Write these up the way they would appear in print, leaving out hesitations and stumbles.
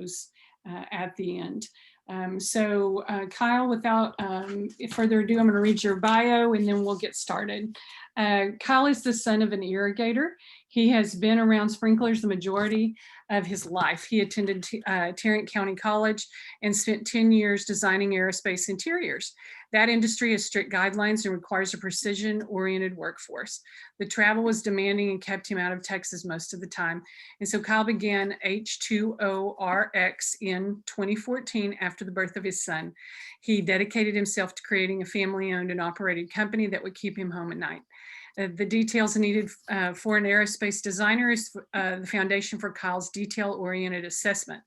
close at the end. Kyle, without further ado, I'm going to read your bio and then we'll get started. Kyle is the son of an irrigator. He has been around sprinklers the majority of his life. He attended Tarrant County College and spent 10 years designing aerospace interiors. That industry has strict guidelines and requires a precision-oriented workforce. The travel was demanding and kept him out of Texas most of the time. And so Kyle began H2ORX in 2014 after the birth of his son. He dedicated himself to creating a family-owned and operated company that would keep him home at night. The details needed for an aerospace designer is the foundation for Kyle's detail-oriented assessment.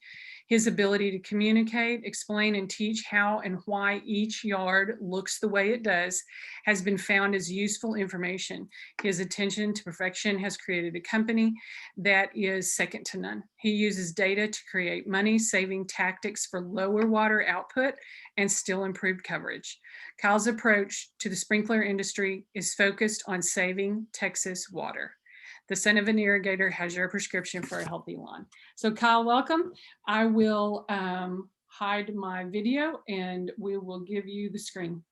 His ability to communicate, explain, and teach how and why each yard looks the way it does has been found as useful information. His attention to perfection has created a company that is second to none. He uses data to create money-saving tactics for lower water output and still improved coverage. Kyle's approach to the sprinkler industry is focused on saving Texas water. The son of an irrigator has your prescription for a healthy lawn. So Kyle, welcome. I will hide my video and we will give you the screen.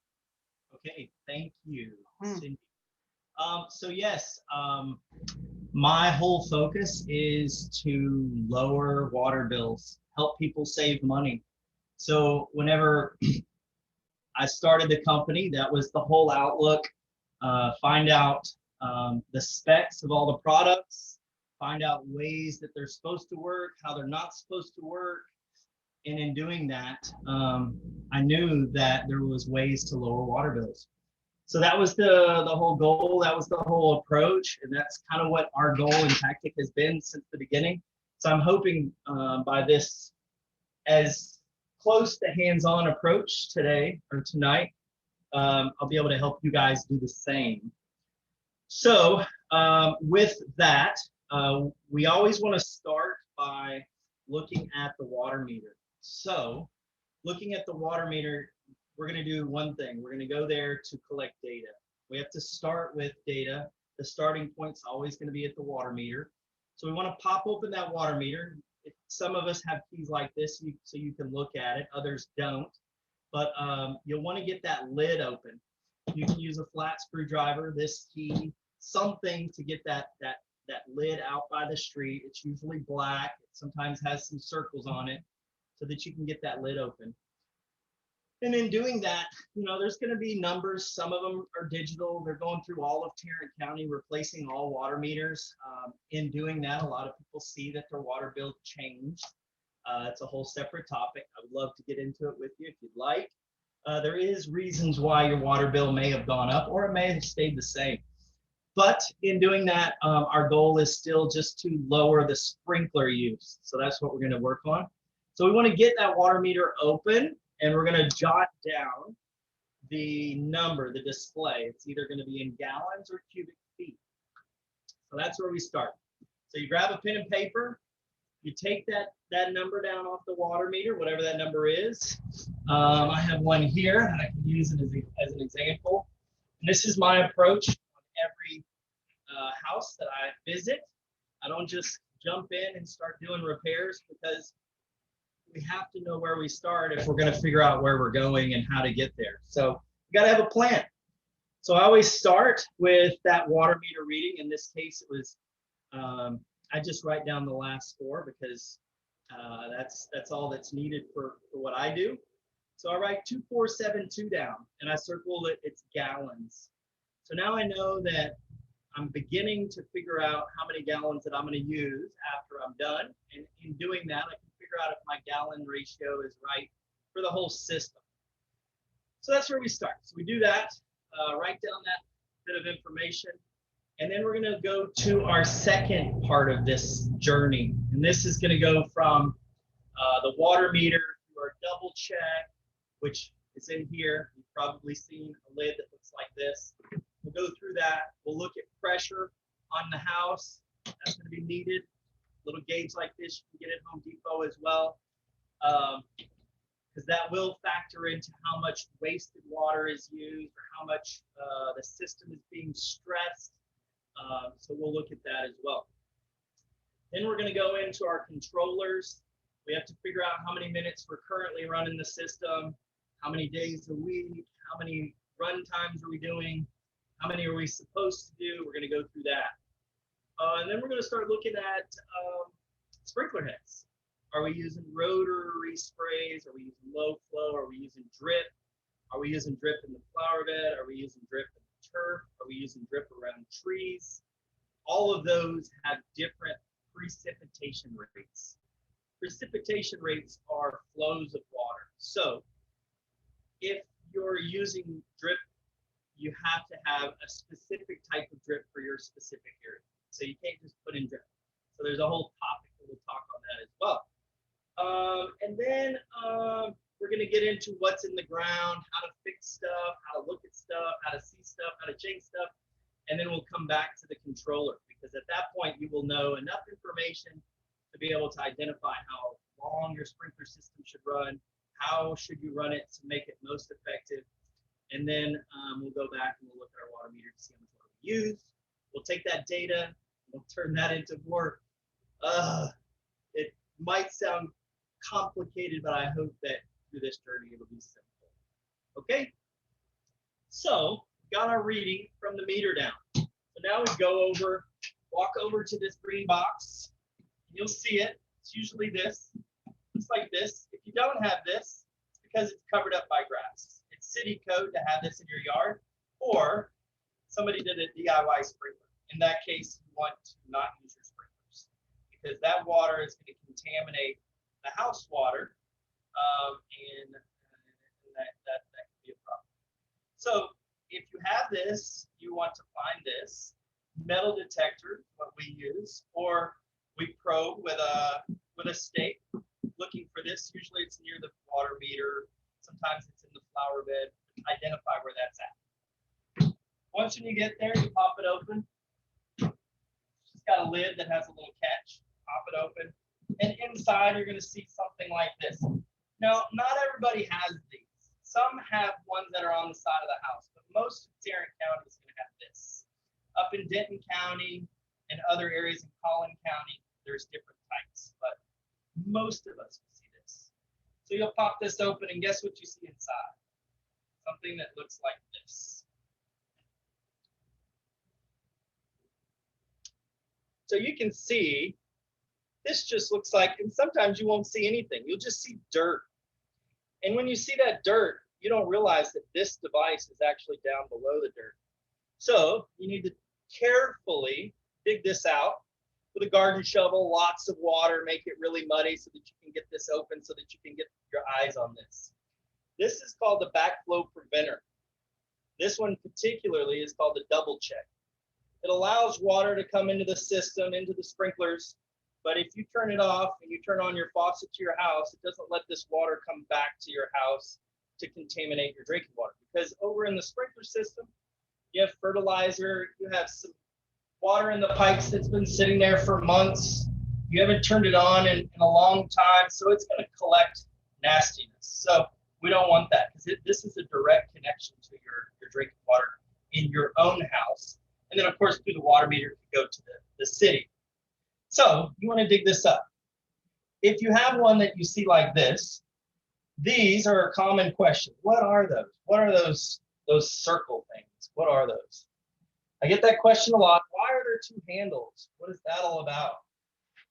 Okay, thank you, Cindy. So yes, my whole focus is to lower water bills, help people save money. So whenever I started the company, that was the whole outlook. Find out the specs of all the products, find out ways that they're supposed to work, how they're not supposed to work. And in doing that, I knew that there was ways to lower water bills. So that was the whole goal, that was the whole approach, and that's kind of what our goal and tactic has been since the beginning. So I'm hoping by this as close to hands-on approach today or tonight, I'll be able to help you guys do the same. So with that, we always want to start by looking at the water meter. So looking at the water meter, we're going to do one thing. We're going to go there to collect data. We have to start with data. The starting point's always going to be at the water meter. So we want to pop open that water meter. Some of us have keys like this so you can look at it. Others don't. But you'll want to get that lid open. You can use a flat screwdriver, this key, something to get that lid out by the street. It's usually black. It sometimes has some circles on it so that you can get that lid open. And in doing that, there's going to be numbers. Some of them are digital. They're going through all of Tarrant County, replacing all water meters. In doing that, a lot of people see that their water bill changed. It's a whole separate topic. I would love to get into it with you if you'd like. There is reasons why your water bill may have gone up or it may have stayed the same. But in doing that, our goal is still just to lower the sprinkler use. So that's what we're going to work on. So we want to get that water meter open. And we're going to jot down the number, the display. It's either going to be in gallons or cubic feet. So that's where we start. So you grab a pen and paper. You take that number down off the water meter, whatever that number is. I have one here, and I can use it as an example. And this is my approach on every house that I visit. I don't just jump in and start doing repairs because we have to know where we start if we're going to figure out where we're going and how to get there. So you got to have a plan. So I always start with that water meter reading. In this case, it was, I just write down the last four because that's all that's needed for what I do. So I write 2472 down and I circle it, it's gallons. So now I know that I'm beginning to figure out how many gallons that I'm going to use after I'm done. And in doing that, I can figure out if my gallon ratio is right for the whole system. So that's where we start. So we do that, write down that bit of information, and then we're going to go to our second part of this journey. And this is going to go from the water meter to our double check, which is in here. You've probably seen a lid that looks like this. We'll go through that. We'll look at pressure on the house. That's going to be needed. Little gauge like this you can get at Home Depot as well, because that will factor into how much wasted water is used or how much the system is being stressed. So we'll look at that as well. Then we're going to go into our controllers. We have to figure out how many minutes we're currently running the system, how many days a week, how many run times are we doing, how many are we supposed to do. We're going to go through that. And then we're going to start looking at sprinkler heads. Are we using rotary sprays? Are we using low flow? Are we using drip? Are we using drip in the flower bed? Are we using drip in the turf? Are we using drip around trees? All of those have different precipitation rates. Precipitation rates are flows of water. So if you're using drip, you have to have a specific type of drip for your specific area. So you can't just put in drip. So there's a whole topic that we'll talk on that as well. And then we're going to get into what's in the ground, how to fix stuff, how to look at stuff, how to see stuff, how to change stuff. And then we'll come back to the controller, because at that point you will know enough information to be able to identify how long your sprinkler system should run, how should you run it to make it most effective. And then we'll go back and we'll look at our water meter to see how much water we use. We'll take that data, we'll turn that into more, it might sound complicated, but I hope that through this journey it'll be simple. Okay, so got our reading from the meter down. So now we go over, walk over to this green box. You'll see it. It's usually this. It's like this. If you don't have this, it's because it's covered up by grass. It's city code to have this in your yard, or somebody did a DIY sprinkler. In that case, you want to not use your sprinklers, because that water is going to contaminate the house water, and that can be a problem. So if you have this, you want to find this metal detector, what we use, or we probe with a stake looking for this. Usually it's near the water meter. Sometimes it's in the flower bed. Identify where that's at. Once when you get there, you pop it open. It's got a lid that has a little catch. Pop it open. And inside, you're going to see something like this. Now, not everybody has these. Some have ones that are on the side of the house, but most of Tarrant County is going to have this. Up in Denton County and other areas in Collin County, there's different types, but most of us will see this. So you'll pop this open, and guess what you see inside? Something that looks like this. So you can see, this just looks like, and sometimes you won't see anything. You'll just see dirt. And when you see that dirt, you don't realize that this device is actually down below the dirt. So you need to carefully dig this out with a garden shovel, lots of water, make it really muddy so that you can get this open, so that you can get your eyes on this. This is called the backflow preventer. This one particularly is called the double check. It allows water to come into the system, into the sprinklers, but if you turn it off and you turn on your faucet to your house, it doesn't let this water come back to your house to contaminate your drinking water. Because over in the sprinkler system, you have fertilizer, you have some water in the pipes that's been sitting there for months. You haven't turned it on in a long time, so it's going to collect nastiness. So we don't want that, because this is a direct connection to your drinking water in your own house. And then, of course, through the water meter, it can go to the city. So you want to dig this up. If you have one that you see like this, these are a common question. What are those? What are those circle things? What are those? I get that question a lot. Why are there two handles? What is that all about?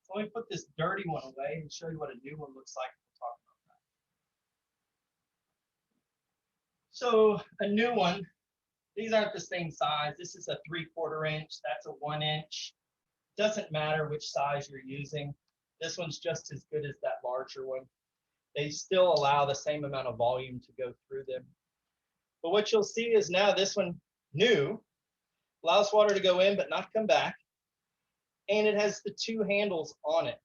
So let me put this dirty one away and show you what a new one looks like. We'll talk about that. So a new one, these aren't the same size. This is a 3/4 inch. That's a 1 inch. Doesn't matter which size you're using. This one's just as good as that larger one. They still allow the same amount of volume to go through them. But what you'll see is now this one, new, allows water to go in but not come back. And it has the two handles on it.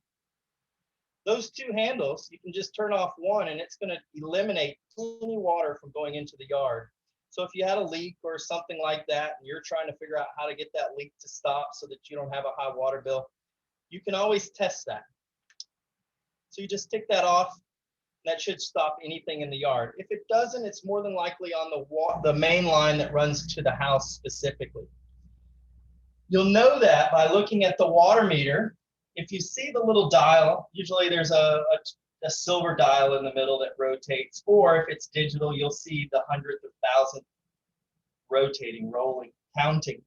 Those two handles, you can just turn off one and it's going to eliminate any water from going into the yard. So if you had a leak or something like that, and you're trying to figure out how to get that leak to stop so that you don't have a high water bill, you can always test that. So you just take that off. That should stop anything in the yard. If it doesn't, it's more than likely on the main line that runs to the house specifically. You'll know that by looking at the water meter. If you see the little dial, usually there's a the silver dial in the middle that rotates, or if it's digital, you'll see the hundredth of thousandth rotating, rolling, counting.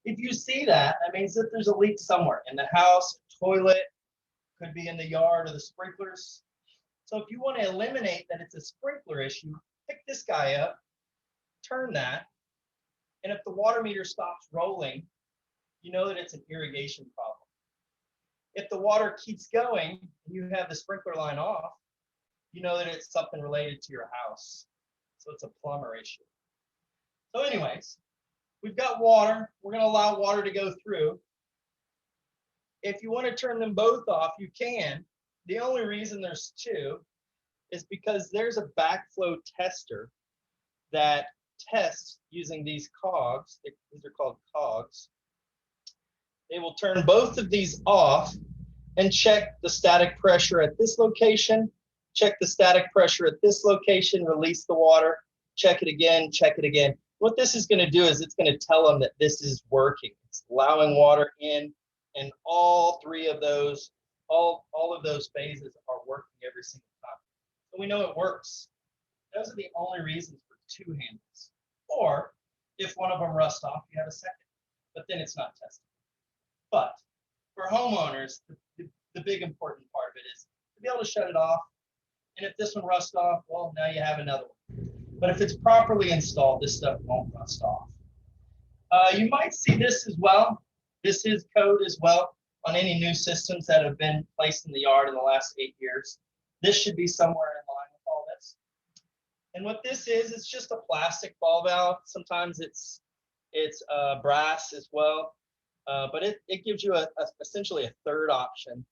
If you see that, that means that there's a leak somewhere in the house, toilet, could be in the yard or the sprinklers. So if you want to eliminate that it's a sprinkler issue, pick this guy up, turn that, and if the water meter stops rolling, you know that it's an irrigation problem. If the water keeps going and you have the sprinkler line off, you know that it's something related to your house. So it's a plumber issue. So anyways, we've got water. We're going to allow water to go through. If you want to turn them both off, you can. The only reason there's two is because there's a backflow tester that tests using these cogs. These are called cogs. They will turn both of these off and check the static pressure at this location, check the static pressure at this location, release the water, check it again, check it again. What this is going to do is it's going to tell them that this is working. It's allowing water in, and all three of those, all of those phases are working every single time. So we know it works. Those are the only reasons for two handles. Or if one of them rusts off, you have a second, but then it's not tested. But for homeowners, the big important part of it is to be able to shut it off. And if this one rusts off, well, now you have another one. But if it's properly installed, this stuff won't rust off. You might see this as well. This is code as well on any new systems that have been placed in the yard in the last 8 years. This should be somewhere in line with all this. And what this is, it's just a plastic ball valve. Sometimes it's brass as well. But it gives you essentially a third option.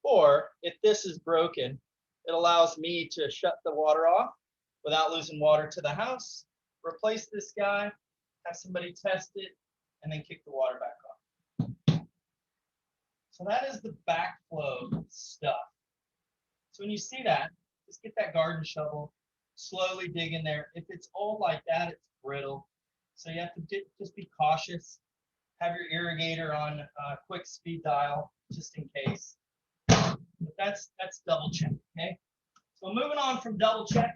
Or if this is broken, it allows me to shut the water off without losing water to the house, replace this guy, have somebody test it, and then kick the water back on. So that is the backflow stuff. So when you see that, just get that garden shovel, slowly dig in there. If it's old like that, it's brittle. So you have to just be cautious. Have your irrigator on quick speed dial, just in case. But that's double check, okay? So moving on from double check,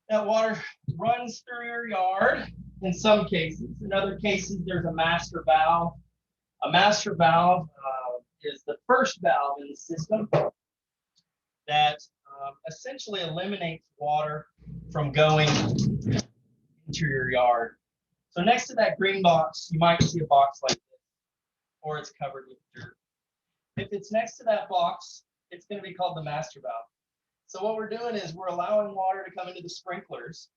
that water runs through your yard in some cases. In other cases, there's a master valve. A master valve is the first valve in the system that essentially eliminates water from going into your yard. So next to that green box, you might see a box like this, or it's covered with dirt. If it's next to that box, it's going to be called the master valve. So what we're doing is we're allowing water to come into the sprinklers.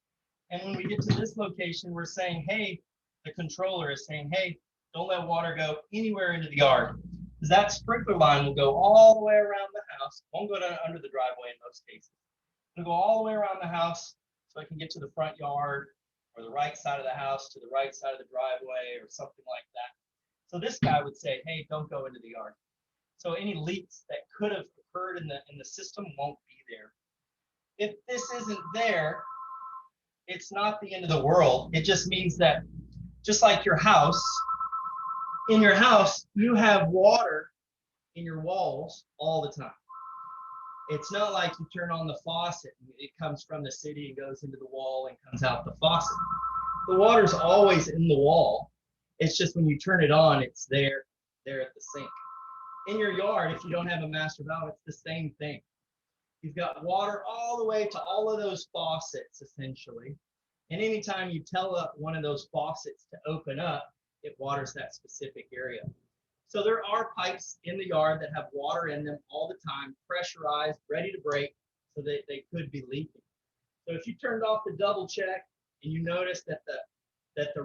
And when we get to this location, we're saying, hey, the controller is saying, hey, don't let water go anywhere into the yard. Because that sprinkler line will go all the way around the house. Won't go down under the driveway in most cases. It'll go all the way around the house so I can get to the front yard, or the right side of the house to the right side of the driveway, or something like that. So this guy would say, hey, don't go into the yard. So any leaks that could have occurred in the system won't be there. If this isn't there, it's not the end of the world. It just means that, just like your house, in your house, you have water in your walls all the time. It's not like you turn on the faucet and it comes from the city and goes into the wall and comes out the faucet. The water's always in the wall. It's just when you turn it on, it's there at the sink. In your yard, if you don't have a master valve, it's the same thing. You've got water all the way to all of those faucets, essentially. And anytime you tell one of those faucets to open up, it waters that specific area. So there are pipes in the yard that have water in them all the time, pressurized, ready to break, so that they could be leaking. So if you turned off the double check and you notice that the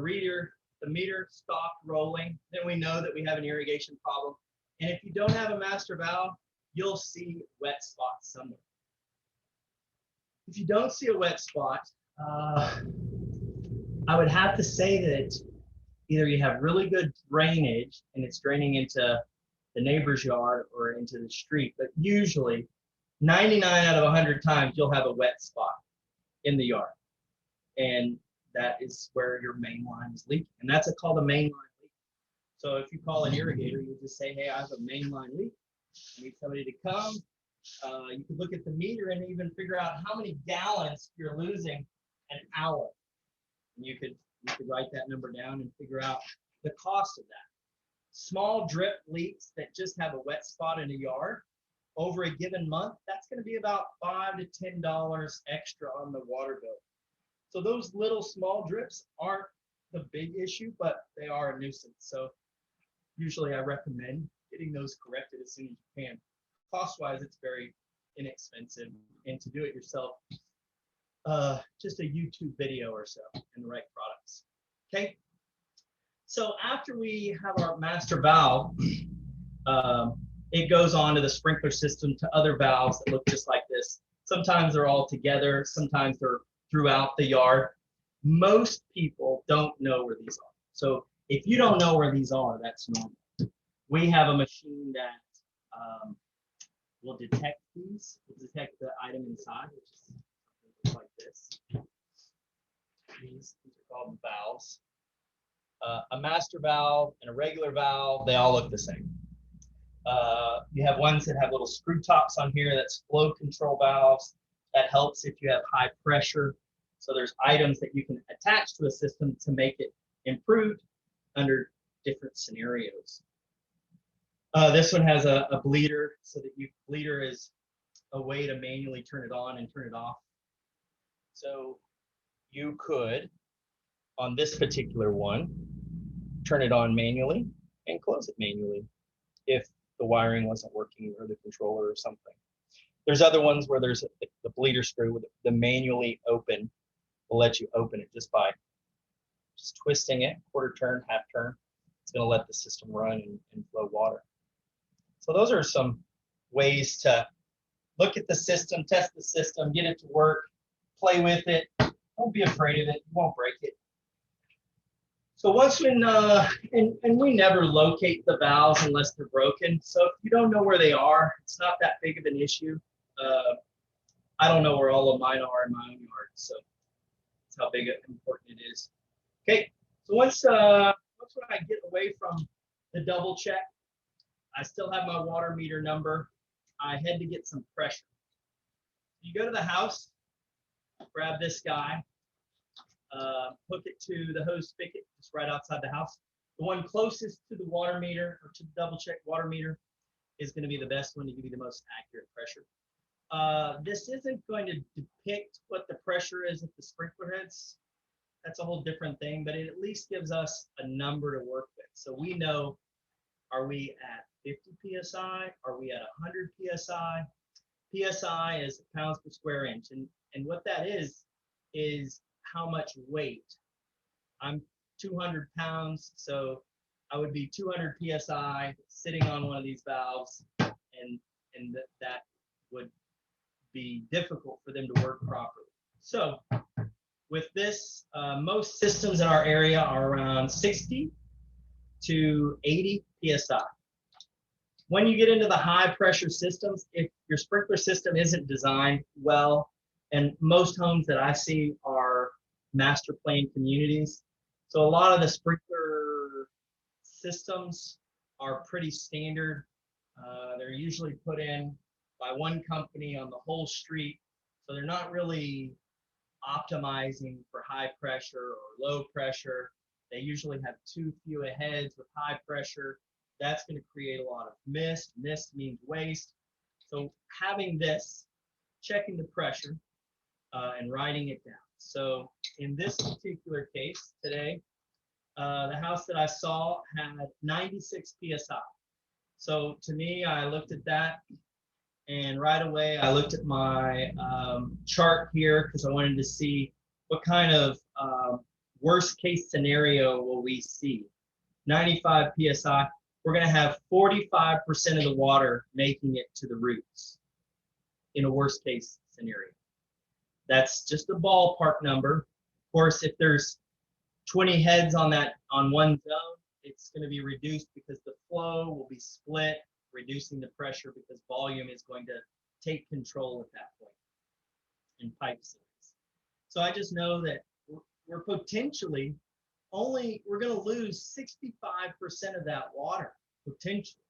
meter stopped rolling, then we know that we have an irrigation problem. And if you don't have a master valve, you'll see wet spots somewhere. If you don't see a wet spot, I would have to say that either you have really good drainage and it's draining into the neighbor's yard or into the street, but usually 99 out of 100 times you'll have a wet spot in the yard. And that is where your main line is leaking. And that's called a main line leak. So if you call an irrigator, you just say, hey, I have a main line leak. I need somebody to come, You could look at the meter and even figure out how many gallons you're losing an hour. And you could write that number down and figure out the cost of that. Small drip leaks that just have a wet spot in a yard over a given month, that's going to be about $5 to $10 extra on the water bill. So those little small drips aren't the big issue, but they are a nuisance. So usually I recommend getting those corrected as soon as you can. Cost-wise, it's very inexpensive, and to do it yourself, just a YouTube video or so and the right products. Okay. So after we have our master valve, it goes on to the sprinkler system to other valves that look just like this. Sometimes they're all together, sometimes they're throughout the yard. Most people don't know where these are. So if you don't know where these are, that's normal. We have a machine that will detect these, will detect the item inside, which is something like this. These are called valves. A master valve and a regular valve, they all look the same. You have ones that have little screw tops on here. That's flow control valves. That helps if you have high pressure. So there's items that you can attach to a system to make it improved under different scenarios. This one has a bleeder, so that bleeder is a way to manually turn it on and turn it off. So you could, on this particular one, turn it on manually and close it manually if the wiring wasn't working or the controller or something. There's other ones where there's the bleeder screw with the manually open will let you open it just by just twisting it, quarter turn, half turn. It's going to let the system run and flow water. So those are some ways to look at the system, test the system, get it to work, play with it. Don't be afraid of it. You won't break it. So once when, and we never locate the valves unless they're broken. So if you don't know where they are, it's not that big of an issue. I don't know where all of mine are in my own yard, so that's how big and important it is. Okay, so once when I get away from the double check, I still have my water meter number. I had to get some pressure. You go to the house, grab this guy, hook it to the hose spigot just right outside the house. The one closest to the water meter or to the double check water meter is going to be the best one to give you the most accurate pressure. This isn't going to depict what the pressure is at the sprinkler heads. That's a whole different thing, but it at least gives us a number to work with. So we know, are we at 50 PSI? Are we at 100 PSI? PSI is pounds per square inch. And what that is how much weight. I'm 200 pounds, so I would be 200 PSI sitting on one of these valves, and that would be difficult for them to work properly. So with this, most systems in our area are around 60 to 80 PSI. When you get into the high pressure systems, if your sprinkler system isn't designed well, and most homes that I see are master plan communities, so a lot of the sprinkler systems are pretty standard. They're usually put in by one company on the whole street, so they're not really optimizing for high pressure or low pressure. They usually have too few heads with high pressure. That's going to create a lot of mist. Mist means waste. So having this, checking the pressure and writing it down. So in this particular case today, the house that I saw had 96 PSI. So to me, I looked at that, and right away I looked at my chart here because I wanted to see what kind of worst case scenario will we see. 95 PSI, we're going to have 45% of the water making it to the roots in a worst case scenario. That's just a ballpark number. Of course, if there's 20 heads on one zone, it's going to be reduced because the flow will be split, reducing the pressure because volume is going to take control at that point in pipe size. So I just know that we're potentially we're going to lose 65% of that water potentially.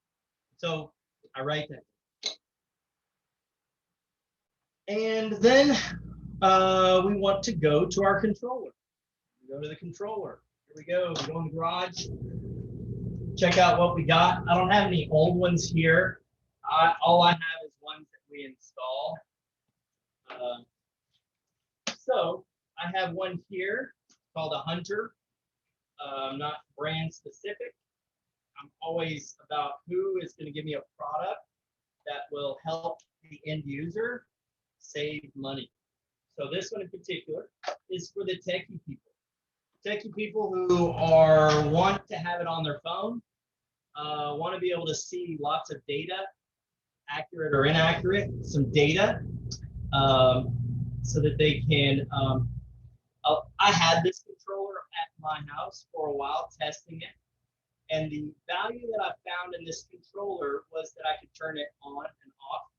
So I write that. And then we want to go to our controller. We go to the controller. Here we go. We go in the garage. Check out what we got. I don't have any old ones here. All I have is ones that we install. So I have one here called a Hunter. Not brand specific. I'm always about who is going to give me a product that will help the end user save money. So this one in particular is for the techie people. Techie people who want to have it on their phone, want to be able to see lots of data, accurate or inaccurate, some data, so that they can. I had this controller at my house for a while testing it, and the value that I found in this controller was that I could turn it on and off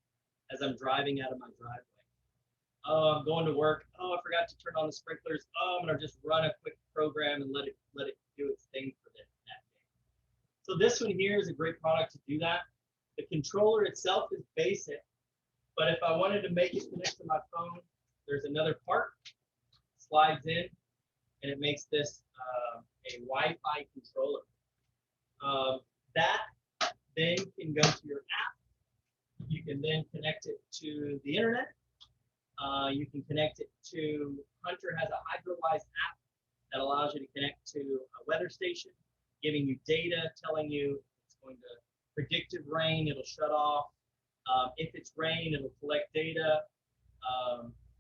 as I'm driving out of my driveway. Oh, I'm going to work. Oh, I forgot to turn on the sprinklers. Oh, I'm gonna just run a quick program and let it do its thing for that day. So this one here is a great product to do that. The controller itself is basic, but if I wanted to make it connect to my phone, there's another part, slides in, and it makes this a Wi-Fi controller. That then can go to your app. You can then connect it to the internet. You can connect it to, Hunter has a HydroWise app that allows you to connect to a weather station, giving you data, telling you it's going to predictive rain, it'll shut off. If it's rain, it'll collect data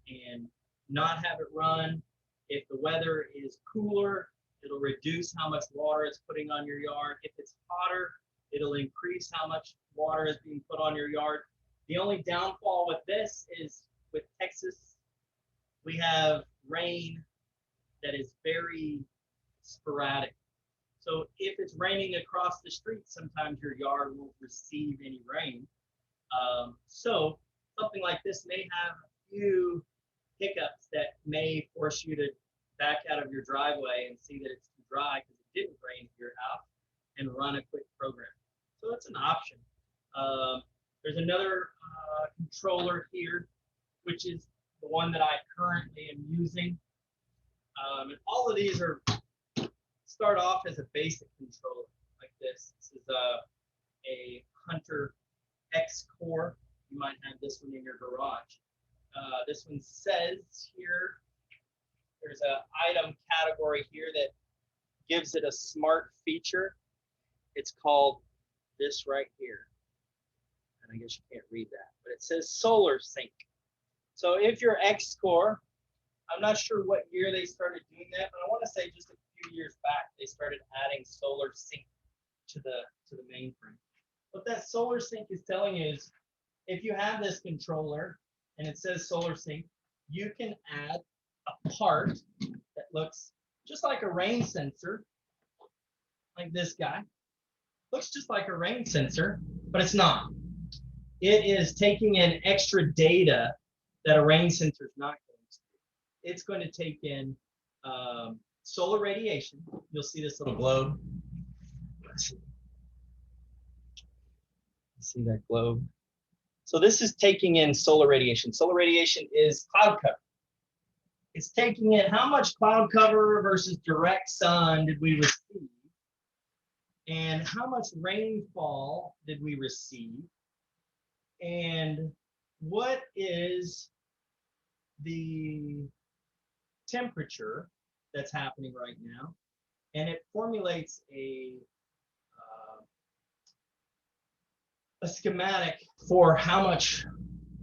and not have it run. If the weather is cooler, it'll reduce how much water it's putting on your yard. If it's hotter, it'll increase how much water is being put on your yard. The only downfall with this is with Texas, we have rain that is very sporadic. So if it's raining across the street, sometimes your yard won't receive any rain. So something like this may have a few hiccups that may force you to back out of your driveway and see that it's too dry because it didn't rain at your house and run a quick program. So it's an option. There's another controller here, which is the one that I currently am using. And all of these start off as a basic controller like this. This is a Hunter X Core. You might have this one in your garage. This one says here, there's an item category here that gives it a smart feature. It's called this right here. And I guess you can't read that, but it says Solar Sync. So if you're X Core, I'm not sure what year they started doing that, but I want to say just a few years back, they started adding Solar Sync to the mainframe. What that Solar Sync is telling you is, if you have this controller and it says Solar Sync, you can add a part that looks just like a rain sensor, like this guy. Looks just like a rain sensor, but it's not. It is taking in extra data that a rain sensor is not going to do. It's going to take in solar radiation. You'll see this little globe. Let's see that globe. So this is taking in solar radiation. Solar radiation is cloud cover. It's taking in how much cloud cover versus direct sun did we receive, and how much rainfall did we receive, and what is the temperature that's happening right now, and it formulates a schematic for how much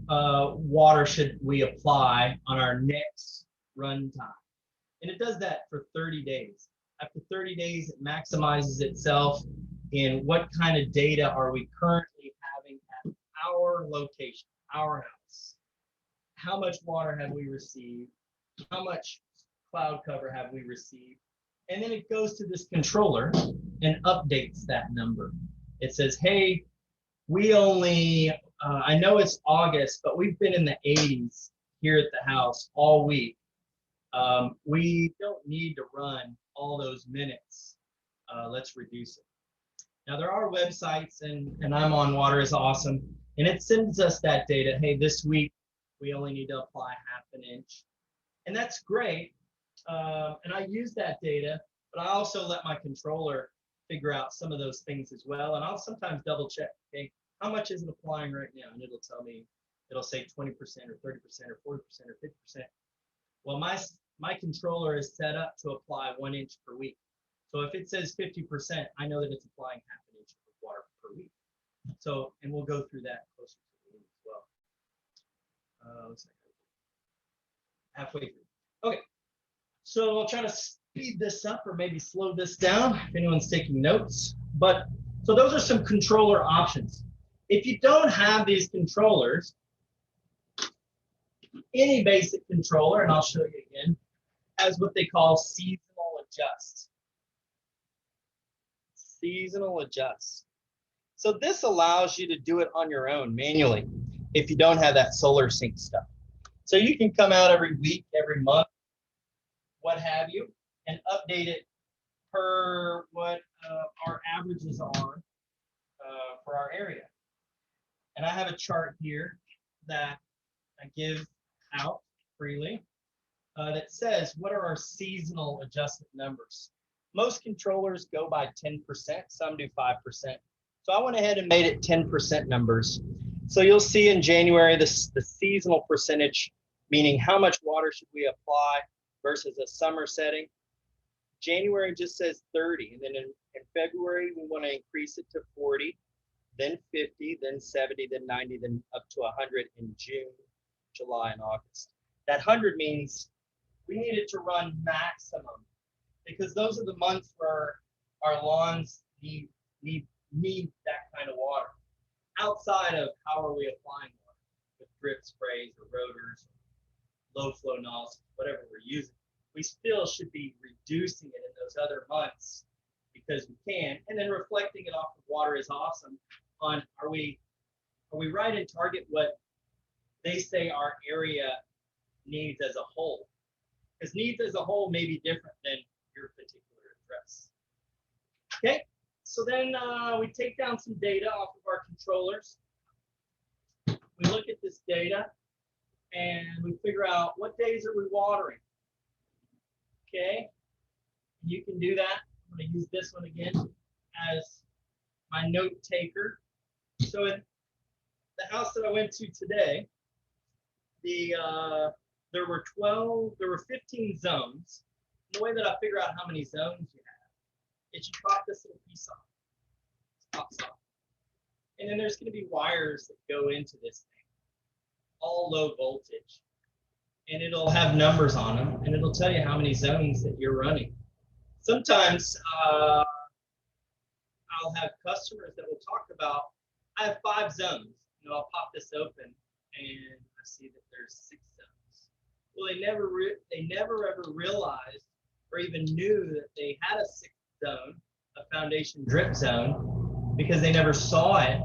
water should we apply on our next run time. And it does that for 30 days. After 30 days, it maximizes itself in what kind of data are we currently having at our location, our house. How much water have we received? How much cloud cover have we received? And then it goes to this controller and updates that number. It says, hey, we only, I know it's August, but we've been in the 80s here at the house all week. We don't need to run all those minutes. Let's reduce it. Now there are websites, and I'm on Water is Awesome, and it sends us that data. Hey, this week we only need to apply 1/2 inch. And that's great. And I use that data, but I also let my controller figure out some of those things as well. And I'll sometimes double check, okay, how much is it applying right now? And it'll tell me, it'll say 20% or 30% or 40% or 50%. Well, my controller is set up to apply 1 inch per week. So if it says 50%, I know that it's applying 1/2 inch of water per week. So, and we'll go through that closer to the end as well. Looks like halfway through. Okay, so I'll try to speed this up or maybe slow this down if anyone's taking notes. But so those are some controller options. If you don't have these controllers, any basic controller, and I'll show you again, has what they call seasonal adjust. Seasonal adjust. So this allows you to do it on your own manually if you don't have that solar sync stuff. So you can come out every week, every month, what have you, and update it per what our averages are for our area. And I have a chart here that I give out freely that says what are our seasonal adjustment numbers. Most controllers go by 10%, some do 5%. So I went ahead and made it 10% numbers. So you'll see in January the seasonal percentage, meaning how much water should we apply versus a summer setting. January just says 30, and then in February we want to increase it to 40, then 50, then 70, then 90, then up to 100 in June, July, and August. That 100 means we need it to run maximum because those are the months where our lawns need that kind of water. Outside of how are we applying water with drip sprays or rotors, low flow nozzles, whatever we're using, we still should be reducing it in those other months because we can, and then reflecting it off of water is awesome. On are we right in target what they say our area needs as a whole? Because needs as a whole may be different than your particular address. Okay, so then we take down some data off of our controllers. We look at this data and we figure out what days are we watering. Okay, you can do that. I'm going to use this one again as my note taker. So in the house that I went to today, there were 15 zones. The way that I figure out how many zones you have is you pop this little piece off. It pops off. And then there's going to be wires that go into this thing, all low voltage. And it'll have numbers on them, and it'll tell you how many zones that you're running. Sometimes I'll have customers that will talk about, I have 5 zones. You know, I'll pop this open, and I see that there's 6 zones. Well, they never ever realized or even knew that they had a 6th zone, a foundation drip zone, because they never saw it,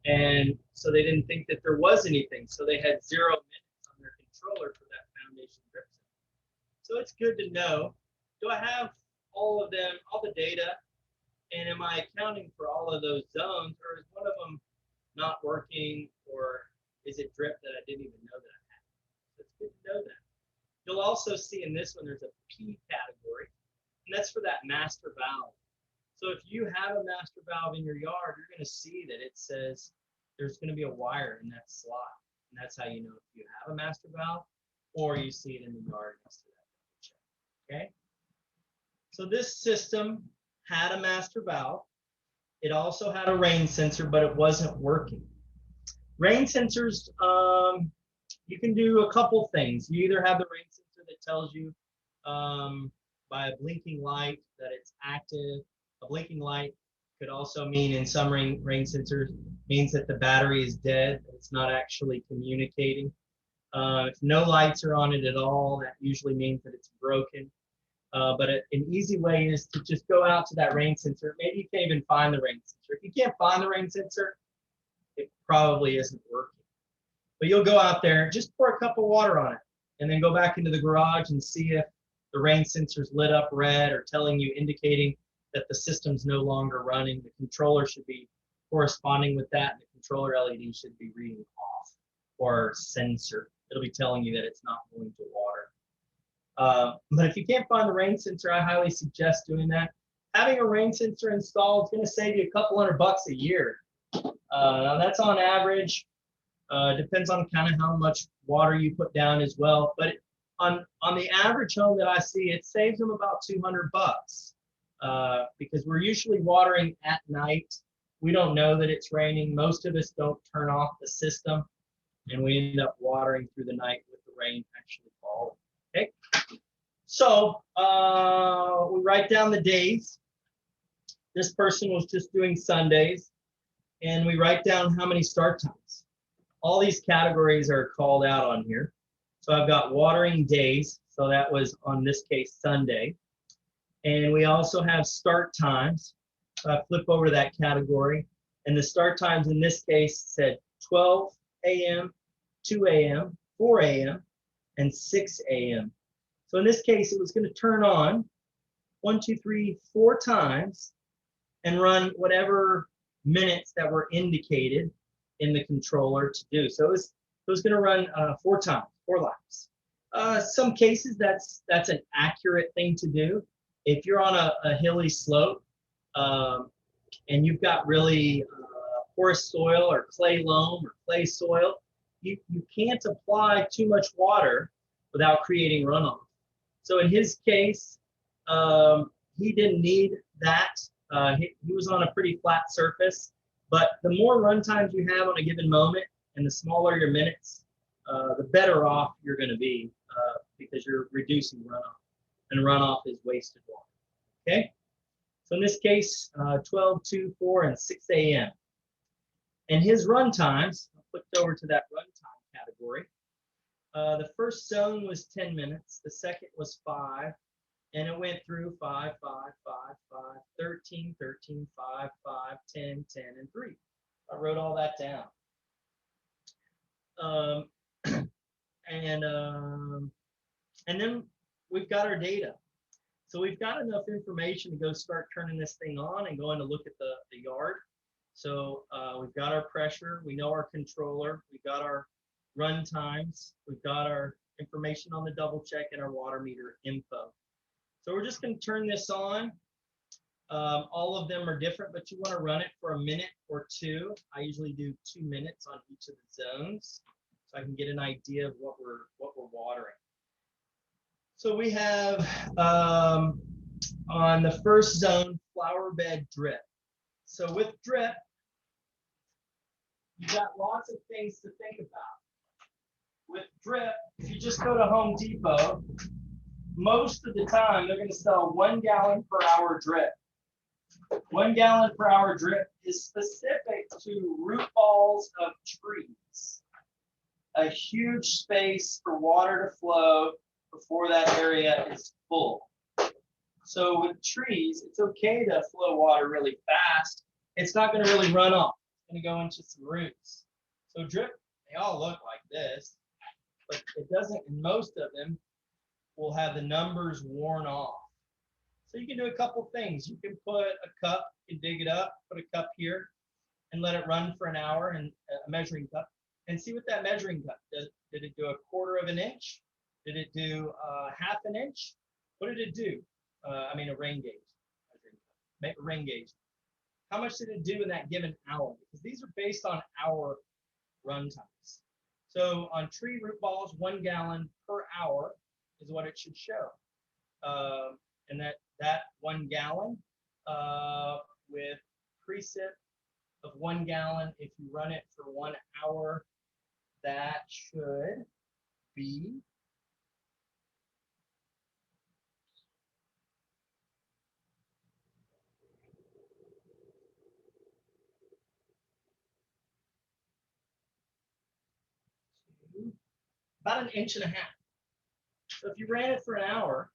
and so they didn't think that there was anything. So they had 0 minutes on their controller for that foundation drip zone. So it's good to know, do I have all of them, all the data, and am I accounting for all of those zones, or is one of them not working, or is it drip that I didn't even know that I had? So it's good to know that. You'll also see in this one there's a P category, and that's for that master valve. So if you have a master valve in your yard, you're going to see that it says there's going to be a wire in that slot, and that's how you know if you have a master valve or you see it in the yard next to that check. Okay. So this system had a master valve. It also had a rain sensor, but it wasn't working. Rain sensors, you can do a couple things. You either have the rain sensor that tells you by a blinking light that it's active. A blinking light could also mean, in some rain sensors, means that the battery is dead, that it's not actually communicating. If no lights are on it at all, that usually means that it's broken. But an easy way is to just go out to that rain sensor. Maybe you can't even find the rain sensor. If you can't find the rain sensor, it probably isn't working. But you'll go out there, just pour a cup of water on it, and then go back into the garage and see if the rain sensor's lit up red or telling you, indicating that the system's no longer running. The controller should be corresponding with that. And the controller LED should be reading off, or sensor. it'll be telling you that it's not going to water. But if you can't find the rain sensor, I highly suggest doing that. Having a rain sensor installed is going to save you a couple $100 a year. Now that's on average. Depends on kind of how much water you put down as well. But on the average home that I see, it saves them about $200 because we're usually watering at night. We don't know that it's raining. Most of us don't turn off the system, and we end up watering through the night with the rain actually falling. Okay, so we write down the days. This person was just doing Sundays, and we write down how many start times. All these categories are called out on here. So I've got watering days, so that was on this case Sunday. And we also have start times. So I flip over to that category, and the start times in this case said 12 a.m., 2 a.m., 4 a.m., and 6 a.m. So in this case, it was going to turn on 1, 2, 3, 4 times and run whatever minutes that were indicated in the controller to do. So it was going to run 4 times, 4 laps. Some cases that's an accurate thing to do. If you're on a hilly slope and you've got really porous soil or clay loam or clay soil, you can't apply too much water without creating runoff. So in his case, he didn't need that. He was on a pretty flat surface, but the more run times you have on a given moment and the smaller your minutes, the better off you're going to be because you're reducing runoff, and runoff is wasted water. Okay, so in this case, 12, 2, 4, and 6 a.m. And his run times, I flipped over to that run time category. The first zone was 10 minutes, the second was 5, and it went through 5, 5, 5, 5, 13, 13, 5, 5, 10, 10, and 3. I wrote all that down. And then we've got our data. So we've got enough information to go start turning this thing on and going to look at the yard. So we've got our pressure, we know our controller, we've got our run times, we've got our information on the double check and our water meter info. So we're just going to turn this on. All of them are different, but you want to run it for a minute or 2. I usually do 2 minutes on each of the zones so I can get an idea of what we're watering. So we have on the first zone, flower bed drip. So with drip, you got lots of things to think about. With drip, if you just go to Home Depot, most of the time they're going to sell 1 gallon per hour drip. 1 gallon per hour drip is specific to root balls of trees. A huge space for water to flow before that area is full. So with trees, it's okay to flow water really fast. It's not going to really run off. It's going to go into some roots. So drip, they all look like this, but it doesn't, and most of them will have the numbers worn off. So you can do a couple things. You can put a cup, you can dig it up, put a cup here, and let it run for an hour, and a measuring cup, and see what that measuring cup does. Did it do 1/4 of an inch? Did it do 1/2 an inch? What did it do? I mean, a rain gauge. Make a rain gauge. How much did it do in that given hour? Because these are based on hour run times. So on tree root balls, 1 gallon per hour is what it should show. And that 1 gallon with precip of 1 gallon, if you run it for 1 hour, that should be about 1.5 inches. So if you ran it for an hour,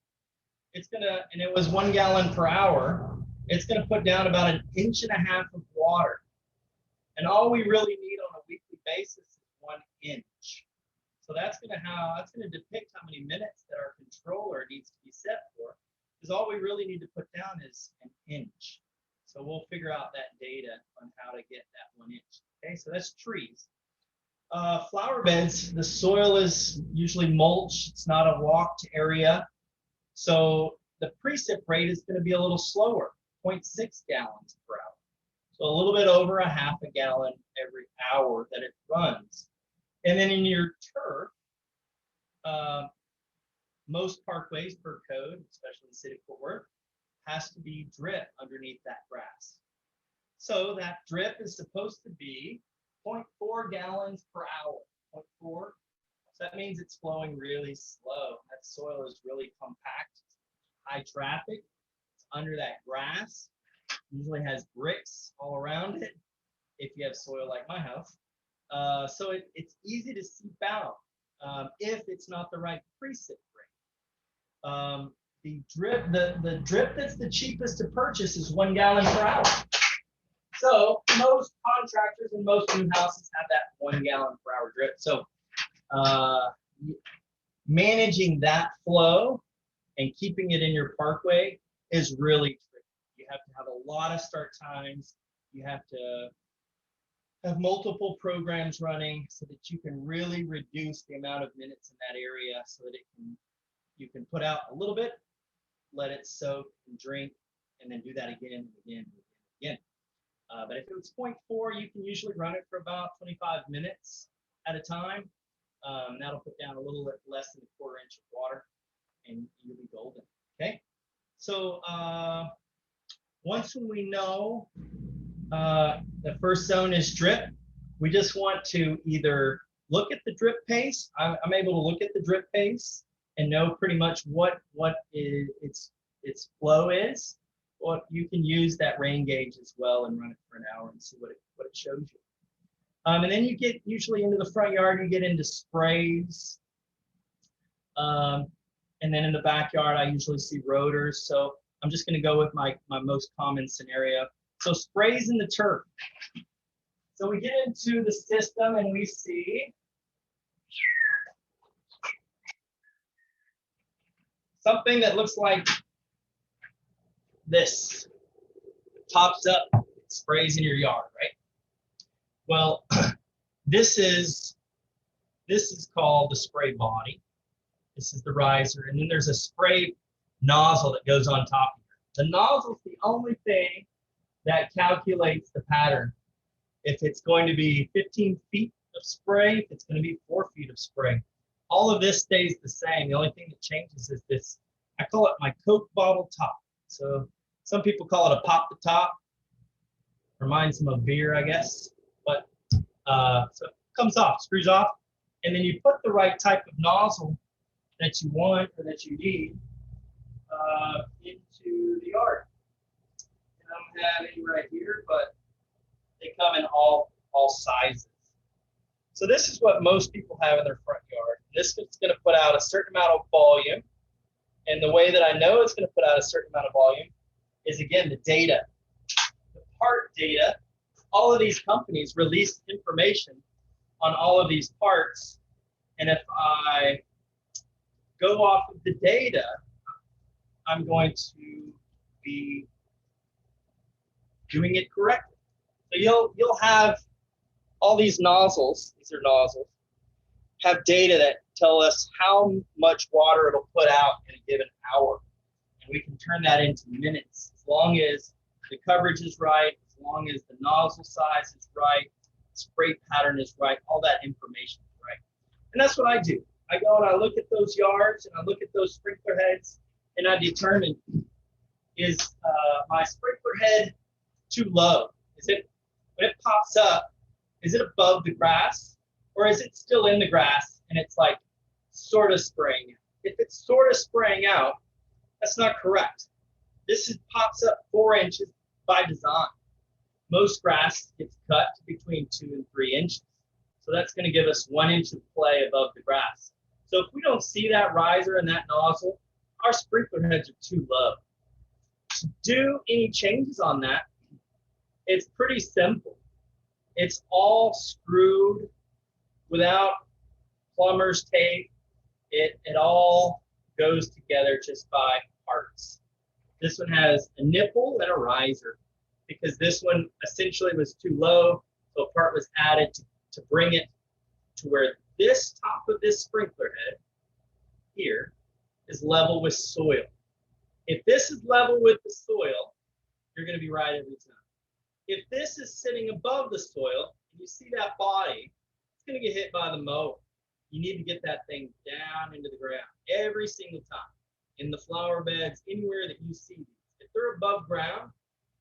it's gonna, and it was 1 gallon per hour, it's gonna put down about 1.5 inches of water. And all we really need on a weekly basis is 1 inch. So that's gonna depict how many minutes that our controller needs to be set for, because all we really need to put down is 1 inch. So we'll figure out that data on how to get that 1 inch. Okay, so that's trees. Flower beds, the soil is usually mulch. It's not a walked area. So the precip rate is going to be a little slower, 0.6 gallons per hour. So a little bit over a half a gallon every hour that it runs. And then in your turf, most parkways per code, especially in the city of Fort Worth, has to be drip underneath that grass. So that drip is supposed to be 0.4 gallons per hour. 0.4. So that means it's flowing really slow. That soil is really compact, high traffic. It's under that grass. Usually has bricks all around it if you have soil like my house. So it's easy to seep out if it's not the right precip rate. The drip that's the cheapest to purchase is 1 gallon per hour. So most contractors and most new houses have that 1 gallon per hour drip. So managing that flow and keeping it in your parkway is really tricky. You have to have a lot of start times. You have to have multiple programs running so that you can really reduce the amount of minutes in that area so that you can put out a little bit, let it soak and drink, and then do that again and again and again. But if it's 0.4, you can usually run it for about 25 minutes at a time. That'll put down a little less than a 1/4 inch of water, and you'll be golden. Okay. So once we know the first zone is drip, we just want to either look at the drip pace. I'm able to look at the drip pace and know pretty much what its flow is. Or you can use that rain gauge as well and run it for an hour and see what it shows you. And then you get usually into the front yard, you get into sprays. And then in the backyard, I usually see rotors. So I'm just going to go with my most common scenario. So sprays in the turf. So we get into the system and we see something that looks like this. Tops up, sprays in your yard, right? Well, this is called the spray body. This is the riser, and then there's a spray nozzle that goes on top of it. The nozzle is the only thing that calculates the pattern. If it's going to be 15 feet of spray, if it's going to be 4 feet of spray. All of this stays the same. The only thing that changes is this. I call it my Coke bottle top. So some people call it a pop the top. Reminds them of beer, I guess. But so it comes off, screws off, and then you put the right type of nozzle that you want or that you need into the yard. And I don't have any right here, but they come in all sizes. So this is what most people have in their front yard. This is going to put out a certain amount of volume. And the way that I know it's going to put out a certain amount of volume is, again, the data. The part data, all of these companies release information on all of these parts. And if I go off of the data, I'm going to be doing it correctly. So you'll have all these nozzles, these are nozzles, have data that tell us how much water it'll put out in a given hour. And we can turn that into minutes as long as the coverage is right, as long as the nozzle size is right, spray pattern is right, all that information is right. And that's what I do. I go and I look at those yards and I look at those sprinkler heads and I determine, is my sprinkler head too low? Is it, when it pops up, is it above the grass or is it still in the grass and it's like sort of spraying out? If it's sort of spraying out, that's not correct. This pops up 4 inches by design. Most grass gets cut to between 2 and 3 inches. So that's going to give us 1 inch of play above the grass. So if we don't see that riser and that nozzle, our sprinkler heads are too low. To do any changes on that, it's pretty simple. It's all screwed without plumber's tape. It all goes together just by parts. This one has a nipple and a riser because this one essentially was too low, so a part was added to bring it to where this top of this sprinkler head here is level with soil. If this is level with the soil, you're going to be right every time. If this is sitting above the soil, and you see that body, it's going to get hit by the mower. You need to get that thing down into the ground every single time. In the flower beds, anywhere that you see these. If they're above ground,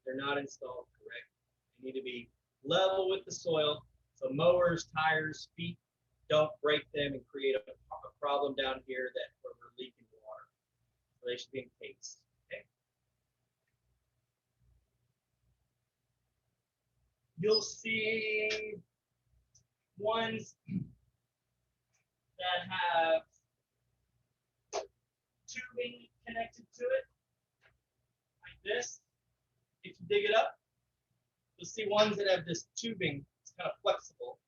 they're not installed correctly. They need to be level with the soil, so mowers, tires, feet don't break them and create a problem down here that where we're leaking water. So they should be encased. Okay. You'll see ones that have tubing connected to it, like this. If you dig it up, you'll see ones that have this tubing, it's kind of flexible,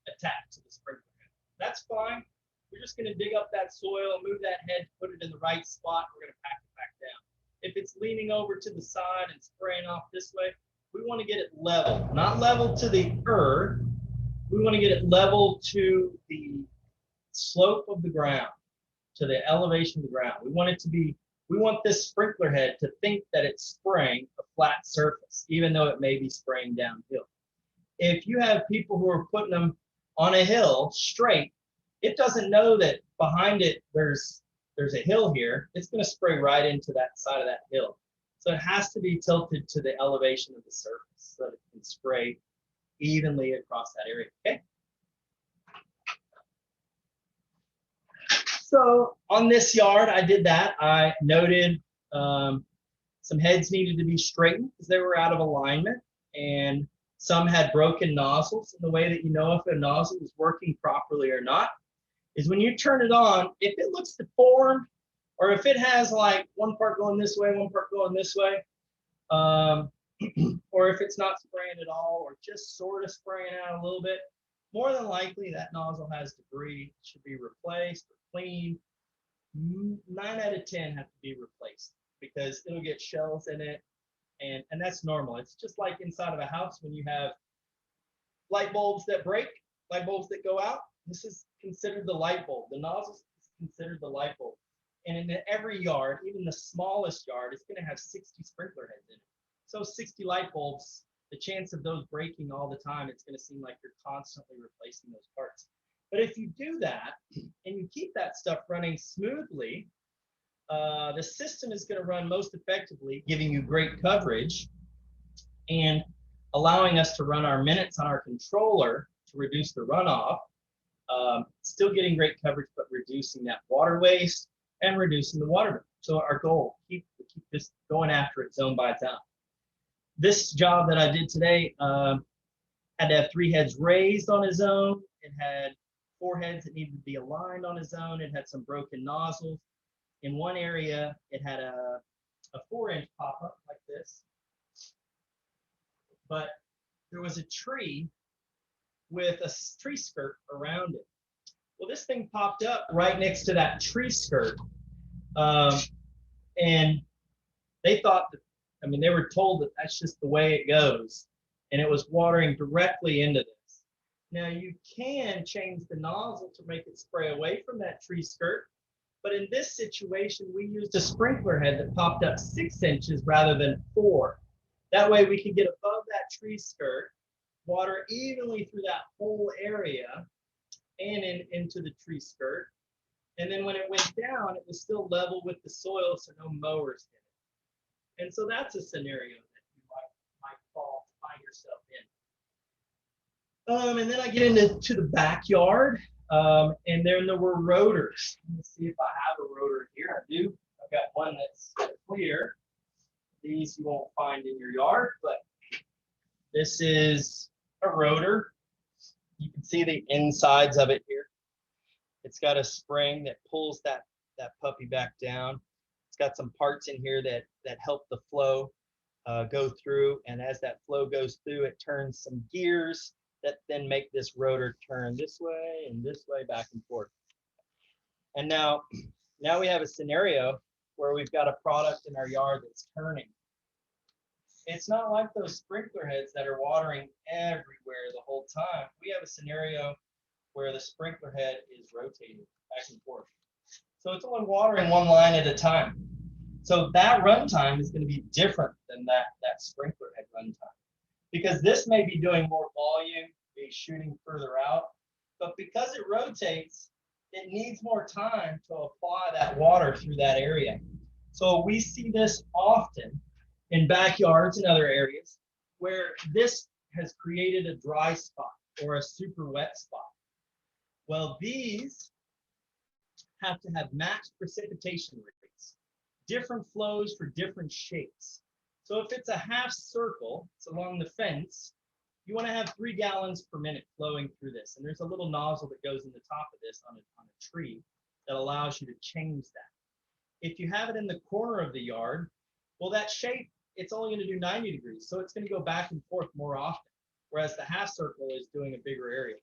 attached to the sprinkler head. That's fine. We're just going to dig up that soil, move that head, put it in the right spot. We're going to pack it back down. If it's leaning over to the side and spraying off this way, we want to get it level, not level to the earth. We want to get it level to the slope of the ground, to the elevation of the ground. We want it to be, we want this sprinkler head to think that it's spraying a flat surface, even though it may be spraying downhill. If you have people who are putting them on a hill straight, it doesn't know that behind it there's a hill here. It's going to spray right into that side of that hill. So it has to be tilted to the elevation of the surface so that it can spray evenly across that area. Okay. So on this yard, I did that. I noted some heads needed to be straightened because they were out of alignment, and some had broken nozzles. And the way that you know if a nozzle is working properly or not is when you turn it on, if it looks deformed, or if it has like one part going this way, one part going this way, or if it's not spraying at all, or just sort of spraying out a little bit, more than likely that nozzle has debris, should be replaced or cleaned. 9 out of 10 have to be replaced because it'll get shells in it, and that's normal. It's just like inside of a house when you have light bulbs that break, light bulbs that go out. This is considered the light bulb. The nozzle is considered the light bulb. And in every yard, even the smallest yard, it's going to have 60 sprinkler heads in it. So 60 light bulbs, the chance of those breaking all the time, it's going to seem like you're constantly replacing those parts. But if you do that and you keep that stuff running smoothly, the system is going to run most effectively, giving you great coverage and allowing us to run our minutes on our controller to reduce the runoff. Still getting great coverage, but reducing that water waste and reducing the water bill. So our goal, keep this going after it zone by zone. This job that I did today had to have 3 heads raised on a zone. It had 4 heads that needed to be aligned on a zone. It had some broken nozzles. In one area, it had a 4-inch pop-up like this. But there was a tree with a tree skirt around it. Well, this thing popped up right next to that tree skirt. And they thought that, I mean, they were told that that's just the way it goes. And it was watering directly into this. Now, you can change the nozzle to make it spray away from that tree skirt. But in this situation, we used a sprinkler head that popped up 6 inches rather than 4. That way we could get above that tree skirt, water evenly through that whole area and into the tree skirt. And then when it went down, it was still level with the soil, so no mowers hit it. And so that's a scenario that you might find yourself in. And then I get into the backyard, and then there were rotors. Let's see if I have a rotor here. I do. I've got one that's clear. These you won't find in your yard, but this is a rotor. You can see the insides of it here. It's got a spring that pulls that puppy back down. It's got some parts in here that help the flow go through, and as that flow goes through, it turns some gears that then make this rotor turn this way and this way, back and forth. And now we have a scenario where we've got a product in our yard that's turning. It's not like those sprinkler heads that are watering everywhere the whole time. We have a scenario where the sprinkler head is rotating back and forth. So it's only watering one line at a time. So that runtime is going to be different than that sprinkler head runtime, because this may be doing more volume, be shooting further out, but because it rotates, it needs more time to apply that water through that area. So we see this often in backyards and other areas where this has created a dry spot or a super wet spot. Well, these have to have matched precipitation rates, different flows for different shapes. So if it's a half circle, it's along the fence, you want to have 3 gallons per minute flowing through this. And there's a little nozzle that goes in the top of this on a tree that allows you to change that. If you have it in the corner of the yard, well, that shape, it's only going to do 90 degrees. So it's going to go back and forth more often, whereas the half circle is doing a bigger area.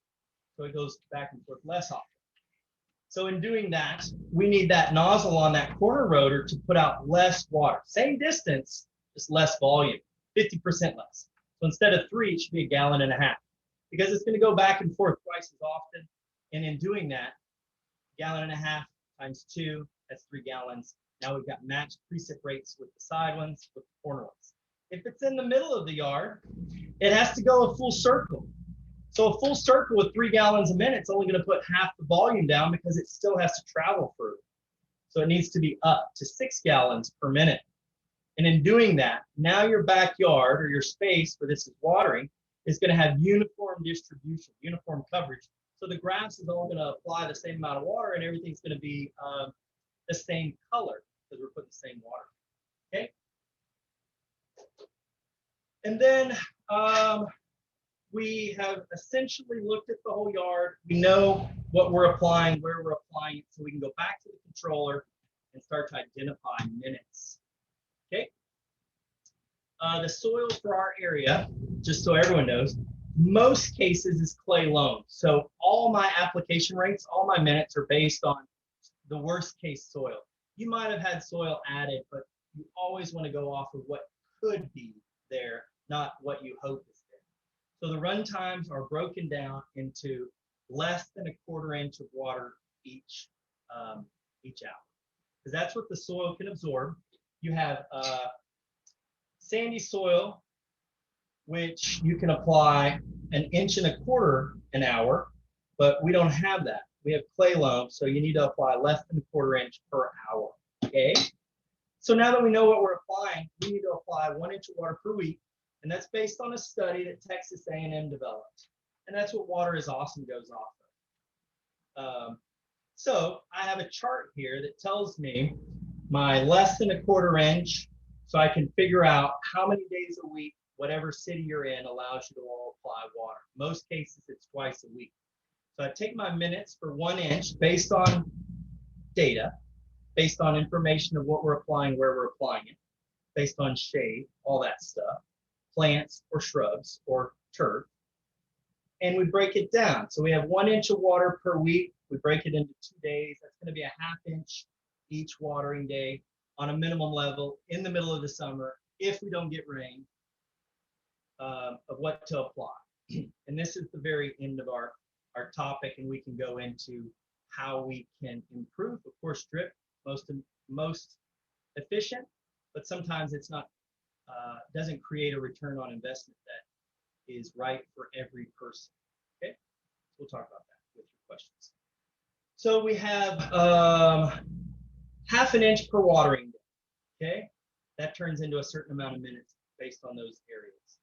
So it goes back and forth less often. So in doing that, we need that nozzle on that corner rotor to put out less water. Same distance, just less volume, 50% less. So instead of 3, it should be 1.5 gallons, because it's going to go back and forth twice as often. And in doing that, 1.5 gallons times 2, that's 3 gallons. Now we've got matched precip rates with the side ones, with the corner ones. If it's in the middle of the yard, it has to go a full circle. So a full circle with 3 gallons a minute is only going to put half the volume down, because it still has to travel further. So it needs to be up to 6 gallons per minute. And in doing that, now your backyard or your space where this is watering is going to have uniform distribution, uniform coverage. So the grass is all going to apply the same amount of water, and everything's going to be the same color, because we're putting the same water. Okay. And then we have essentially looked at the whole yard. We know what we're applying, where we're applying it, so we can go back to the controller and start to identify minutes. Okay. The soil for our area, just so everyone knows, most cases is clay loam. So all my application rates, all my minutes are based on the worst case soil. You might have had soil added, but you always want to go off of what could be there, not what you hope is there. So the run times are broken down into less than 1/4 inch of water each hour, because that's what the soil can absorb. You have sandy soil, which you can apply 1.25 inches an hour, but we don't have that. We have clay loam, so you need to apply less than 1/4 inch per hour. Okay. So now that we know what we're applying, we need to apply 1 inch of water per week, and that's based on a study that Texas A&M developed, and that's what Water is Awesome goes off of. So I have a chart here that tells me my less than 1/4 inch, so I can figure out how many days a week whatever city you're in allows you to all apply water. Most cases, it's twice a week. So I take my minutes for 1 inch based on data, based on information of what we're applying, where we're applying it, based on shade, all that stuff, plants or shrubs or turf. And we break it down. So we have 1 inch of water per week. We break it into 2 days. That's going to be 1/2 inch each watering day on a minimum level in the middle of the summer, if we don't get rain, of what to apply. And this is the very end of our topic, and we can go into how we can improve. Of course, drip, most efficient, but sometimes it's not, doesn't create a return on investment that is right for every person. Okay, we'll talk about that with your questions. So we have 1/2 inch per watering day. Okay, that turns into a certain amount of minutes based on those areas.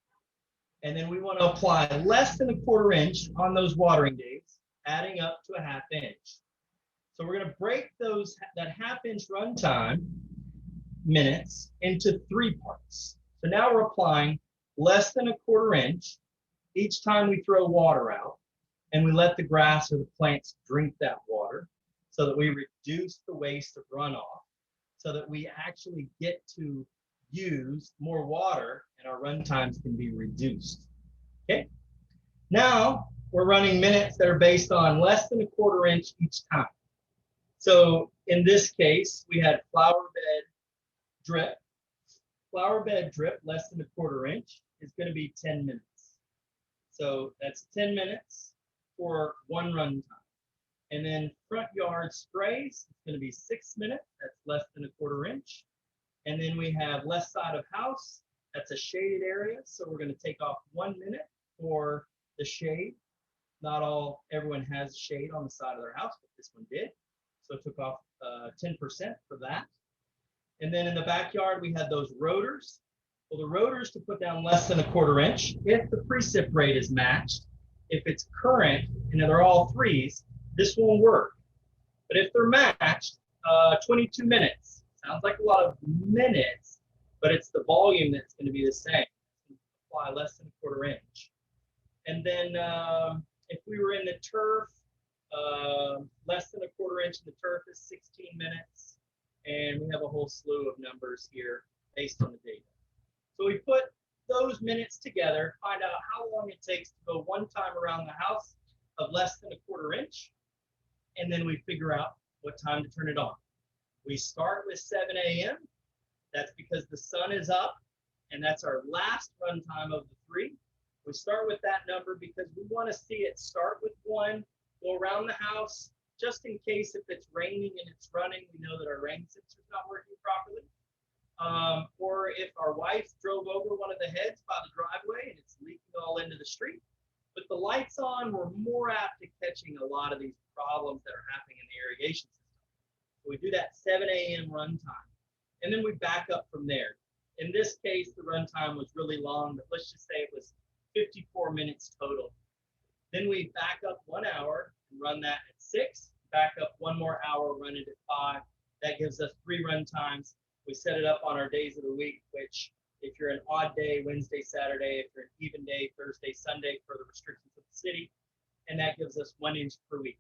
And then we want to apply less than 1/4 inch on those watering days, adding up to 1/2 inch. So we're going to break that 1/2 inch runtime minutes into 3 parts. So now we're applying less than 1/4 inch each time we throw water out, and we let the grass or the plants drink that water, so that we reduce the waste of runoff, so that we actually get to use more water and our run times can be reduced. Okay. Now we're running minutes that are based on less than 1/4 inch each time. So in this case, we had flower bed drip. Flower bed drip less than 1/4 inch is going to be 10 minutes. So that's 10 minutes for 1 run time. And then front yard sprays, it's going to be 6 minutes. That's less than 1/4 inch. And then we have left side of house. That's a shaded area. So we're going to take off 1 minute for the shade. Not everyone has shade on the side of their house, but this one did. So it took off 10% for that. And then in the backyard, we had those rotors. Well, the rotors to put down less than 1/4 inch if the precip rate is matched. If it's current and they're all 3s, this won't work. But if they're matched, 22 minutes. Sounds like a lot of minutes, but it's the volume that's going to be the same. Apply less than 1/4 inch. And then if we were in the turf, less than 1/4 inch in the turf is 16 minutes. And we have a whole slew of numbers here based on the data. So we put those minutes together, find out how long it takes to go 1 time around the house of less than 1/4 inch. And then we figure out what time to turn it on. We start with 7 a.m. That's because the sun is up, and that's our last run time of the 3. We start with that number because we want to see it start with 1, go around the house, just in case if it's raining and it's running, we know that our rain sensor is not working properly. Or if our wife drove over one of the heads by the driveway and it's leaking all into the street. With the lights on, we're more apt to catching a lot of these problems that are happening in the irrigation system. So we do that 7 a.m. run time, and then we back up from there. In this case, the run time was really long, but let's just say it was 54 minutes total. Then we back up 1 hour and run that at 6, back up 1 more hour, run it at 5. That gives us 3 run times. We set it up on our days of the week, which if you're an odd day, Wednesday, Saturday, if you're an even day, Thursday, Sunday for the restrictions of the city, and that gives us 1 inch per week.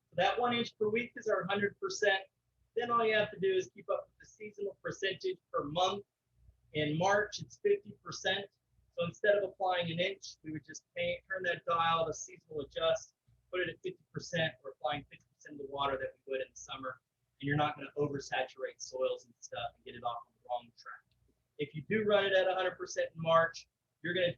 So that 1 inch per week is our 100%. Then all you have to do is keep up with the seasonal percentage per month. In March, it's 50%. So instead of applying 1 inch, we would just turn that dial to seasonal adjust, put it at 50%. We're applying 50% of the water that we would in the summer, and you're not going to oversaturate soils and stuff and get it off on the wrong track. If you do run it at 100% in March, you're going to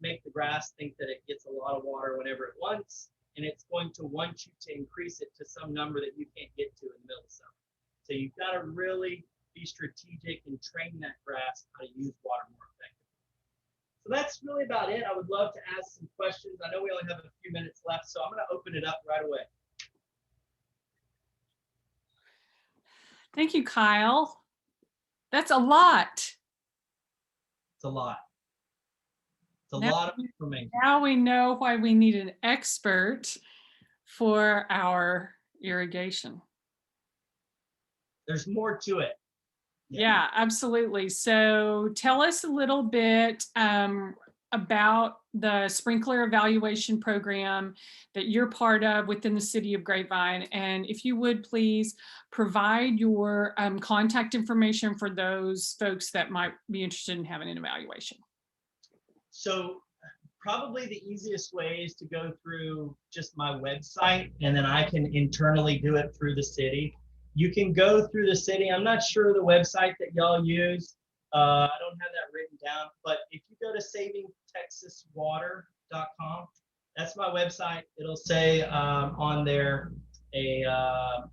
make the grass think that it gets a lot of water whenever it wants, and it's going to want you to increase it to some number that you can't get to in the middle of summer. So you've got to really be strategic and train that grass how to use water more effectively. So that's really about it. I would love to ask some questions. I know we only have a few minutes left, so I'm going to open it up right away. Thank you, Kyle. That's a lot. It's a lot. It's a lot of information. Now we know why we need an expert for our irrigation. There's more to it. Yeah, absolutely. So tell us a little bit about the sprinkler evaluation program that you're part of within the city of Grapevine. And if you would please provide your contact information for those folks that might be interested in having an evaluation. So probably the easiest way is to go through just my website, and then I can internally do it through the city. You can go through the city. I'm not sure the website that y'all use. I don't have that written down, but if you go to savingtexaswater.com, that's my website. It'll say on there a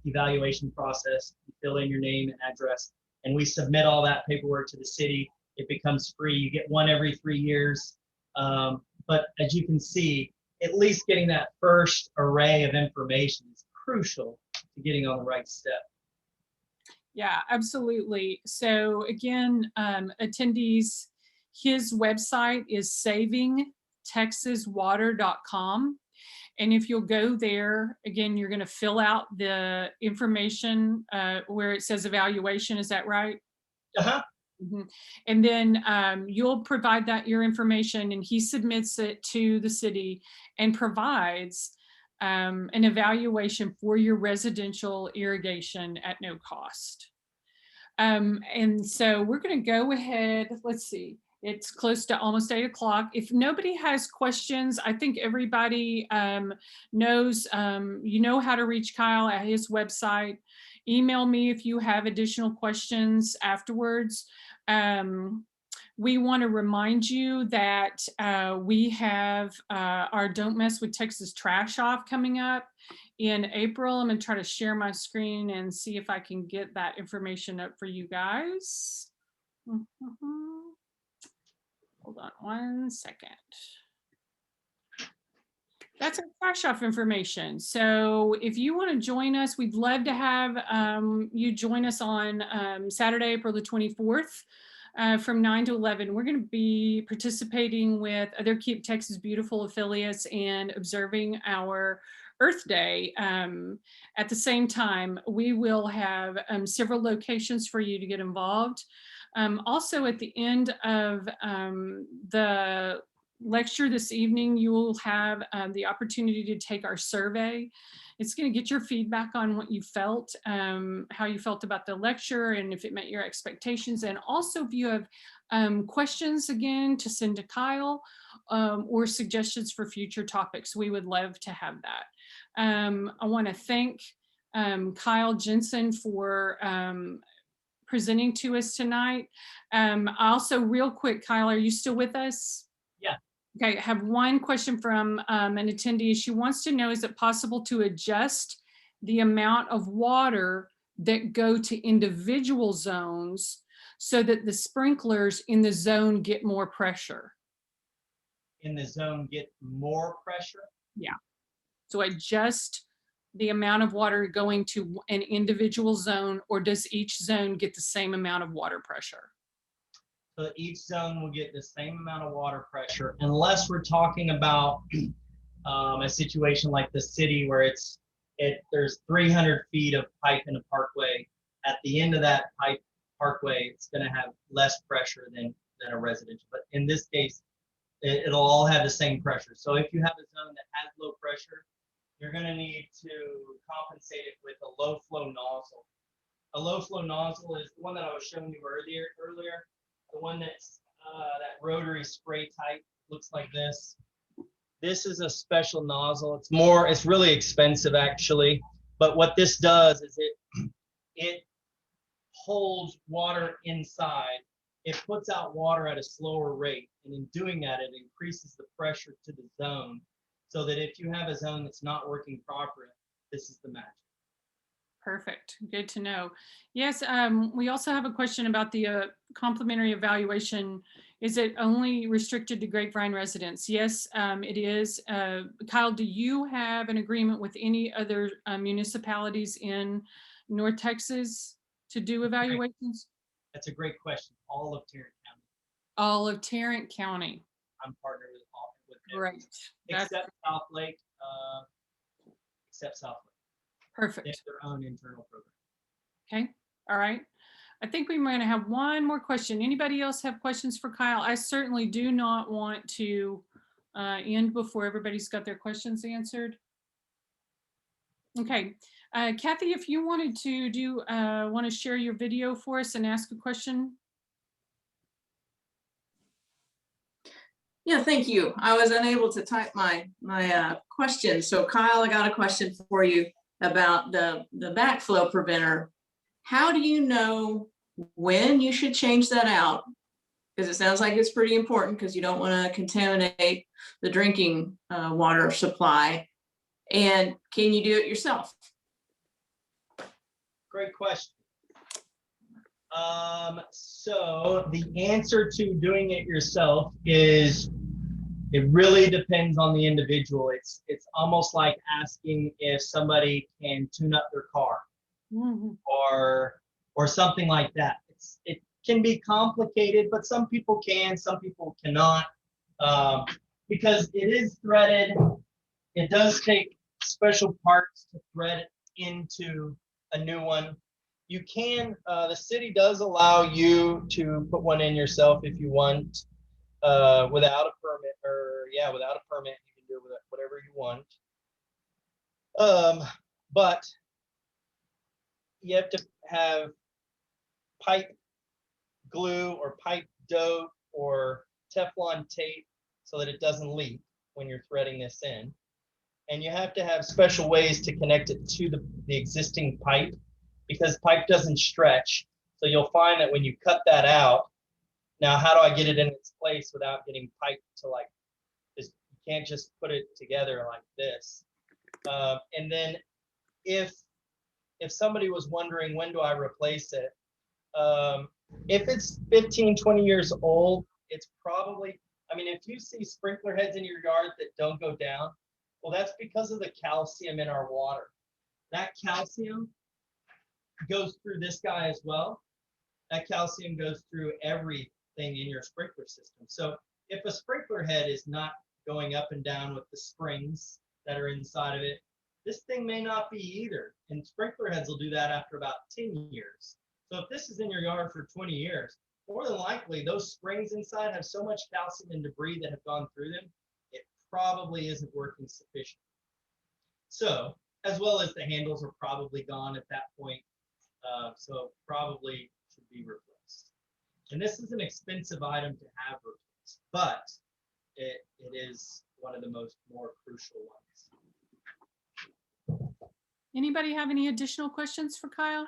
evaluation process. You fill in your name and address, and we submit all that paperwork to the city. It becomes free. You get one every 3 years. But as you can see, at least getting that first array of information is crucial to getting on the right step. Yeah, absolutely. So again, attendees, his website is savingtexaswater.com. And if you'll go there, again, you're going to fill out the information where it says evaluation. Is that right? Uh-huh. Mm-hmm. And then you'll provide your information, and he submits it to the city and provides an evaluation for your residential irrigation at no cost. And so we're going to go ahead. Let's see. It's close to almost 8 o'clock. If nobody has questions, I think everybody knows, you know how to reach Kyle at his website. Email me if you have additional questions afterwards. we want to remind you that we have our Don't Mess with Texas Trash Off coming up in April. I'm going to try to share my screen and see if I can get that information up for you guys. Hold on one second. That's our trash off information. So if you want to join us, we'd love to have you join us on Saturday, April the 24th from 9 to 11. We're going to be participating with other Keep Texas Beautiful affiliates and observing our Earth Day. At the same time, we will have several locations for you to get involved. Also, at the end of the lecture this evening, you will have the opportunity to take our survey. It's going to get your feedback on what you felt, how you felt about the lecture, and if it met your expectations. And also, if you have questions, again, to send to Kyle or suggestions for future topics, we would love to have that. I want to thank Kyle Jenson for presenting to us tonight. Also, real quick, Kyle, are you still with us? Yeah. Okay, I have one question from an attendee. She wants to know, is it possible to adjust the amount of water that go to individual zones so that the sprinklers in the zone get more pressure? In the zone get more pressure? Yeah. So adjust the amount of water going to an individual zone, or does each zone get the same amount of water pressure? So each zone will get the same amount of water pressure, unless we're talking about a situation like the city where there's 300 feet of pipe in a parkway. At the end of that pipe parkway, it's going to have less pressure than a residential. But in this case, it'll all have the same pressure. So if you have a zone that has low pressure, you're going to need to compensate it with a low flow nozzle. A low flow nozzle is the one that I was showing you earlier. The one that's that rotary spray type, looks like this. This is a special nozzle. It's really expensive actually, but what this does is it holds water inside. It puts out water at a slower rate, and in doing that, it increases the pressure to the zone, so that if you have a zone that's not working properly, this is the magic. Perfect. Good to know. Yes, we also have a question about the complimentary evaluation. Is it only restricted to Grapevine residents? Yes, it is. Kyle, do you have an agreement with any other municipalities in North Texas to do evaluations? That's a great question. All of Tarrant County. All of Tarrant County. I'm partnered with Great. Except South Lake. Except South Lake. Perfect. They have their own internal program. Okay. All right. I think we're going to have one more question. Anybody else have questions for Kyle? I certainly do not want to end before everybody's got their questions answered. Okay. Kathy, if you wanted to want to share your video for us and ask a question. Yeah, thank you. I was unable to type my question. So Kyle, I got a question for you about the backflow preventer. How do you know when you should change that out? Because it sounds like it's pretty important, because you don't want to contaminate the drinking water supply. And can you do it yourself? Great question. So the answer to doing it yourself is, it really depends on the individual. It's almost like asking if somebody can tune up their car, or something like that. It can be complicated, but some people can, some people cannot, because it is threaded. It does take special parts to thread it into a new one. You can, the city does allow you to put one in yourself if you want, without a permit, without a permit, you can do it with whatever you want. But you have to have pipe glue or pipe dough or Teflon tape so that it doesn't leak when you're threading this in. And you have to have special ways to connect it to the existing pipe, because pipe doesn't stretch. So you'll find that when you cut that out, Now, how do I get it in its place without getting piped to like this? You can't just put it together like this. And then if somebody was wondering, when do I replace it? If it's 15, 20 years old, it's probably, I mean, if you see sprinkler heads in your yard that don't go down, well, that's because of the calcium in our water. That calcium goes through this guy as well. That calcium goes through everything in your sprinkler system. So if a sprinkler head is not going up and down with the springs that are inside of it, this thing may not be either. And sprinkler heads will do that after about 10 years. So if this is in your yard for 20 years, more than likely those springs inside have so much calcium and debris that have gone through them, it probably isn't working sufficiently. So, as well as the handles are probably gone at that point. So probably should be replaced. And this is an expensive item to have replaced, but it is one of the more crucial ones. Anybody have any additional questions for Kyle?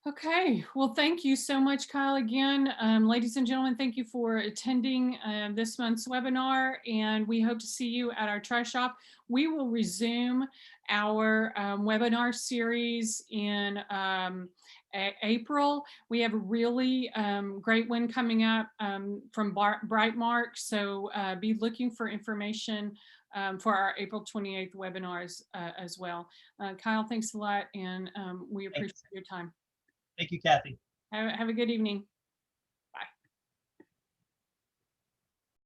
Okay, well, thank you so much, Kyle, again. Ladies and gentlemen, thank you for attending this month's webinar, and we hope to see you at our try shop. We will resume our webinar series in April. We have a really great one coming up from Brightmark, so be looking for information for our April 28th webinars as well. Kyle, thanks a lot, and we appreciate your time. Thank you, Kathy. Have a good evening.